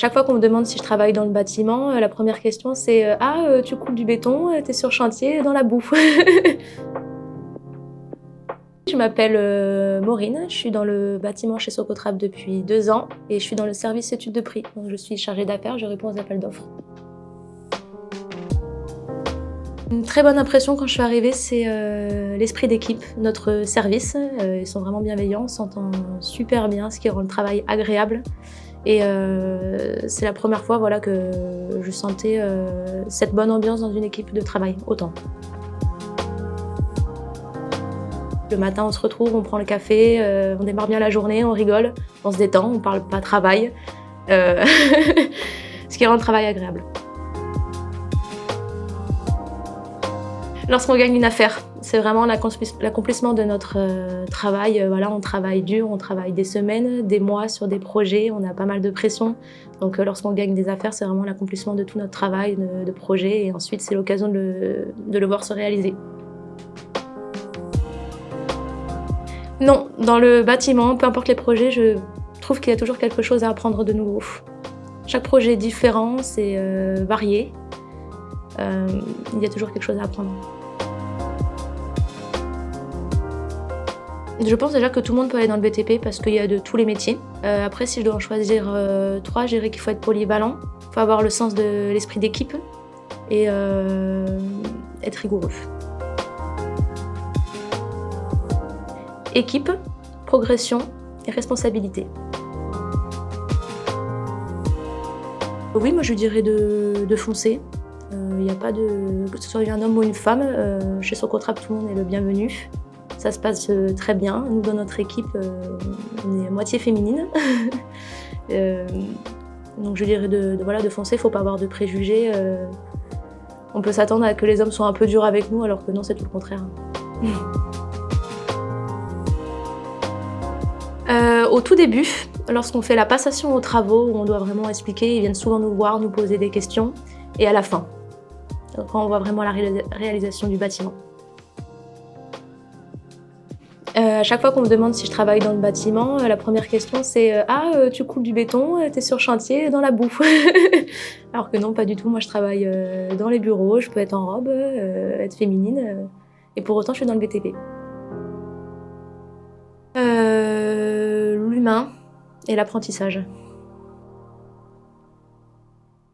Chaque fois qu'on me demande si je travaille dans le bâtiment, la première question c'est «Ah, tu coupes du béton, tu es sur chantier, dans la boue?» Je m'appelle, Maureen, je suis dans le bâtiment chez Socotrap depuis 2 ans et je suis dans le service études de prix. Donc je suis chargée d'affaires, je réponds aux appels d'offres. Une très bonne impression quand je suis arrivée, c'est, l'esprit d'équipe, notre service. Ils sont vraiment bienveillants, on s'entend super bien, ce qui rend le travail agréable. Et c'est la première fois, voilà, que je sentais, cette bonne ambiance dans une équipe de travail, autant. Le matin, on se retrouve, on prend le café, on démarre bien la journée, on rigole, on se détend, on parle pas travail, heu, ce qui rend le travail agréable. Lorsqu'on gagne une affaire, c'est vraiment l'accomplissement de notre travail. Voilà, on travaille dur, on travaille des semaines, des mois sur des projets, on a pas mal de pression. Donc lorsqu'on gagne des affaires, c'est vraiment l'accomplissement de tout notre travail de projet et ensuite c'est l'occasion de le voir se réaliser. Non, dans le bâtiment, peu importe les projets, je trouve qu'il y a toujours quelque chose à apprendre de nouveau. Chaque projet est différent, c'est varié. Il y a toujours quelque chose à apprendre. Je pense déjà que tout le monde peut aller dans le BTP parce qu'il y a de tous les métiers. Après, si je dois en choisir 3, je dirais qu'il faut être polyvalent, il faut avoir le sens de l'esprit d'équipe et être rigoureux. Équipe, progression et responsabilité. Oui, moi je dirais de foncer. Il n'y a pas de... Que ce soit un homme ou une femme, chez Socotrap, tout le monde est le bienvenu. Ça se passe très bien. Nous, dans notre équipe, on est à moitié féminine. Donc je dirais de foncer, il ne faut pas avoir de préjugés. On peut s'attendre à que les hommes soient un peu durs avec nous, alors que non, c'est tout le contraire. Au tout début, lorsqu'on fait la passation aux travaux, où on doit vraiment expliquer, ils viennent souvent nous voir, nous poser des questions. Et à la fin, quand on voit vraiment la réalisation du bâtiment. À chaque fois qu'on me demande si je travaille dans le bâtiment, la première question c'est «Ah, tu coupes du béton, tu es sur chantier, dans la boue?» Alors que non, pas du tout. Moi, je travaille dans les bureaux, je peux être en robe, être féminine, et pour autant, je suis dans le BTP. L'humain et l'apprentissage.